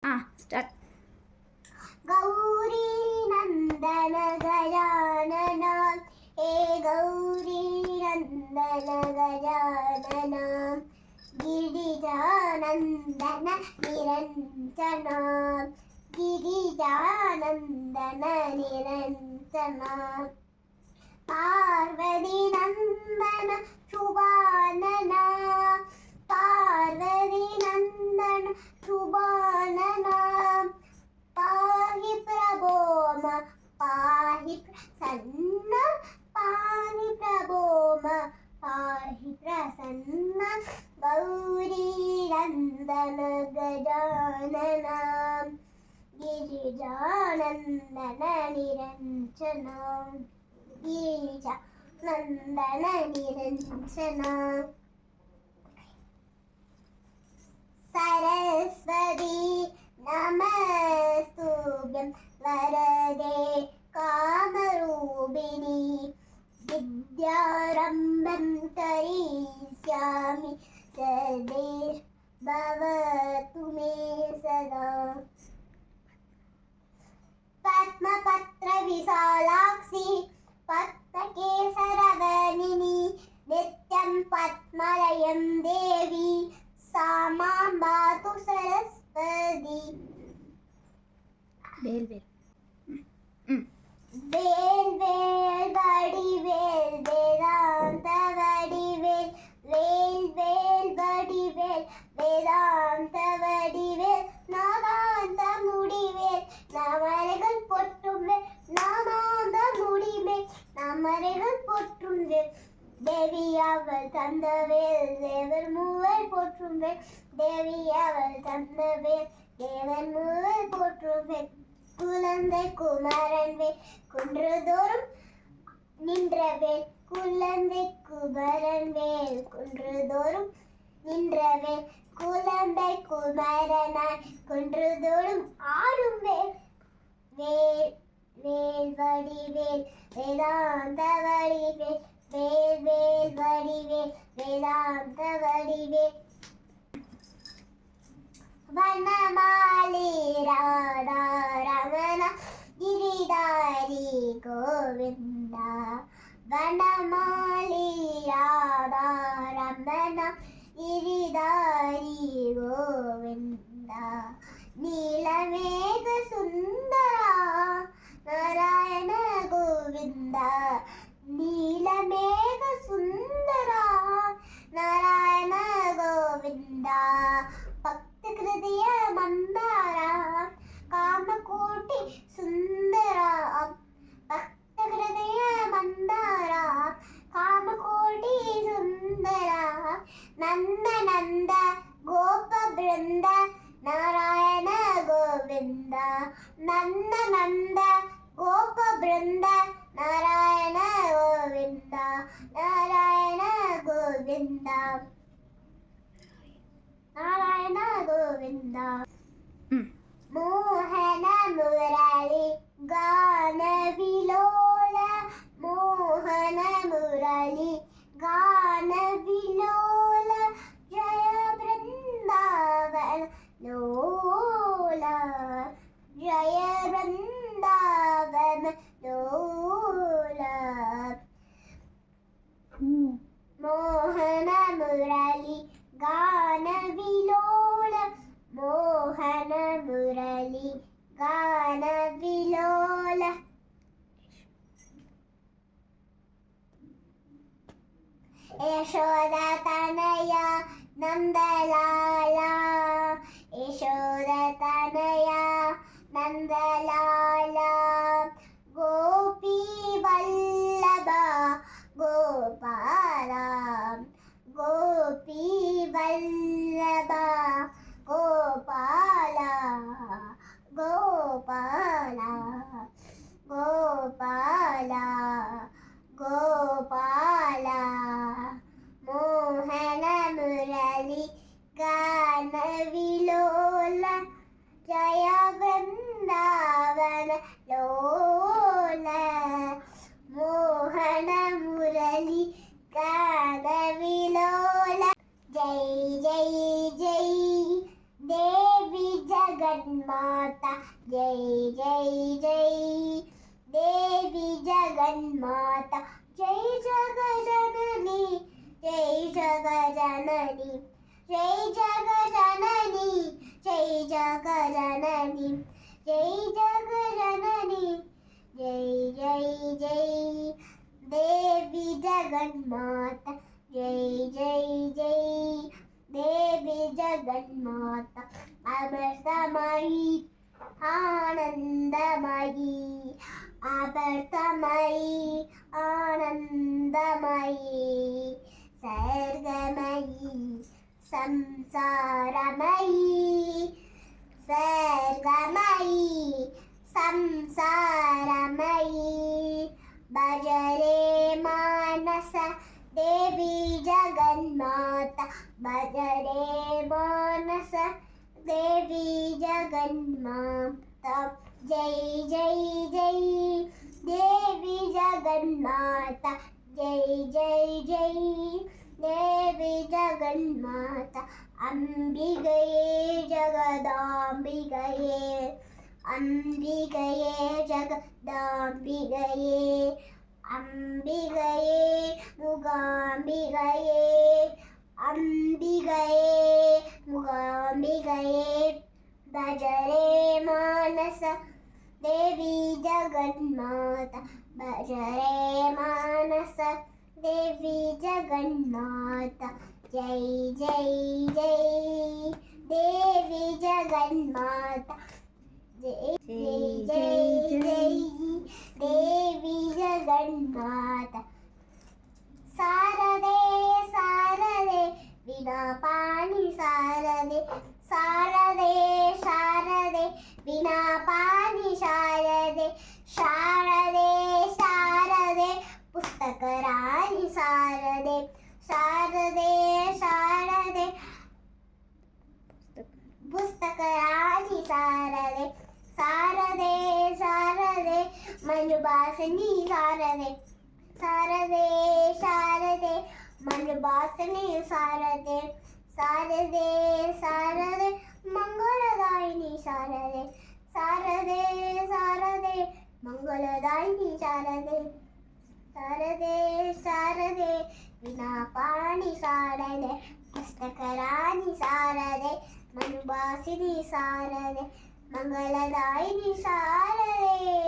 Start. Gauri ನಂದನ ಗಜಾನನ ಹೇ ಗೌರಿ ನಂದನ ಗಜಾನನ ಗಿರಿಜಾನಂದನ ನಿರಂಜನ ಗಿರಿಜಾನಂದನ ನಿರಂಜನ ಪಾರ್ವತಿ ನಂದನ ಶುಭಾನನ ಪಾರ್ವತಿ ನಂದನ ಶುಭಾನನ ಪಾಹಿ ಪ್ರಭೋಮ ಪಾಹಿ ಪ್ರಸನ್ನ ಪಾಹಿ ಪ್ರಭೋಮ ಪಾಹಿ ಪ್ರಸನ್ನ ಗೌರಿ ನಂದನ ಗಜಾನನ ಗಿರಿಜಾನಂದನ ನಿರಂಜನ ಗಿರಿಜಾನಂದನ ನಿರಂಜನ ಸರಸ್ವತಿ ನಮಸ್ತುಭ್ಯಂ ವರದೆ ಕಾಮರೂಪಿಣಿ ವಿದ್ಯಾರಂಭಂ ಕರಿಷ್ಯಾಮಿ ಸದೇಶ್ ಭವತು ಮೇ ಸದಾ ಪದ್ಮಪತ್ರ ವಿಶಾಲಾಕ್ಷಿ ಪದ್ಮಕೇಸರವರ್ಣಿನಿ ನಿತ್ಯಂ ಪದ್ಮಲಯಂ ದೇವಿ सा मां पातु सरस्वती. வேல் வேல் வேல் வேல் வடிவேல் வேதாந்த வடிவேல் வேல் வேல் வடிவேல் வேதாந்த வடிவேல் நாதாந்த முடிவேல் நமரைகள் பொற்றும் வேல் நாதாந்த முடிவேல் நமரைகள் பொற்றும் வேல் தேவி அவள் தந்தவேல் தேவர் மூவர் போற்றுவேன் தேவி அவள் தந்தவேல் தேவர் மூவர் போற்றுவேன் குழந்தை குமரன் வேல் குன்றுதோறும் நின்றவேல் குழந்தை குமரன் வேல் குன்றுதோறும் நின்றவேல் குழந்தை குமரனாய் குன்றுதோறும் ஆடும் வேல் வேல் வேல் வடிவேல் வேதாந்த வடிவேல் வேல் வேல் வடிவேல் வேதாந்த வடிவேல் வனமாலி ராதா ரமண கிரிதாரி கோவிந்தா வனமாலி ராதா ரமண கிரிதாரி கோவிந்தா நீலமேக சுந்தரா நாராயண கோவிந்தா நீலமேக சுந்தரா நாராயண கோவிந்தா பக்த கிருதிய மந்தாரா காமகோட்டி சுந்தரா பக்த கிருதிய மந்தாரா காமகோட்டி சுந்தரா நந்த நந்த கோப பிருந்த நாராயண கோவிந்தா நந்த நந்த கோப பிருந்த நாராயண கோவிந்தா நாராயண கோவிந்தா நாராயண கோவிந்தா மோகன முரளி கான விலோல மோகன முரளி கான விலோல ஜய பிருந்தாவன லோல ஜய பிருந்தாவன லோல மோகன முரளி கான விலோல மோகன முரளி கான விலோல யசோத தனய நந்தலால யசோத தனய நந்தலால கோபி வல்லப கோபால கோபி வல்லப கோபால கோபால கோபால கோபால மோகன முரளி கான விலோல ஜய பிருந்தாவன லோல மோகன முரளி கான விலோல ஜெய் ஜெய் ஜெய் தேவி ஜக जगन्माता जय जय जय देवी जगन्माता जय जगजननी जय जगजननी जय जगजननी जय जगजननी जय जगजननी जय जय जय देवी जगन्माता जय जय जय देवी जगन्माता अमृतमयी आनंदमयी अमृतमयी आनंदमयी सर्गमयी संसारमयी सर्गमयी संसारमयी भजरे मानस देवी जगन्माता भजरे मानस देवी जगन्माता जय जय जय देवी जगन्माता जय जय जय देवी जगन्माता अंबिगये जगदांबिगये अंबिगये जगदांबिगये अंबिगये मुगांबिगये अंबिगये मुगांबिगये भजरे मानस देवी जगन्माता भजरे मानस देवी जगन्माता जय जय जय देवी जगन्माता जय जय जय देवी जगन्माता सारदे सारदे बिना पानी सारदे सारदे सारदे बिना पानी शारदे शारदे शारदे पुस्तक रानी शारदे शारदे शारदे पुस्तक रानी शारदे शारदे शारदे मनुबासनी शारदे शारदे शारदे मनुबासनी शारदे शारदे शारदे मंगलदायिनी शारदे शारदे शारदे मंगलदायिनी शारदे शारदे शारदे बिना पानी शारदे पुस्तक रानी शारदे मनुबासिनी शारदे मंगलदायिनी शारदे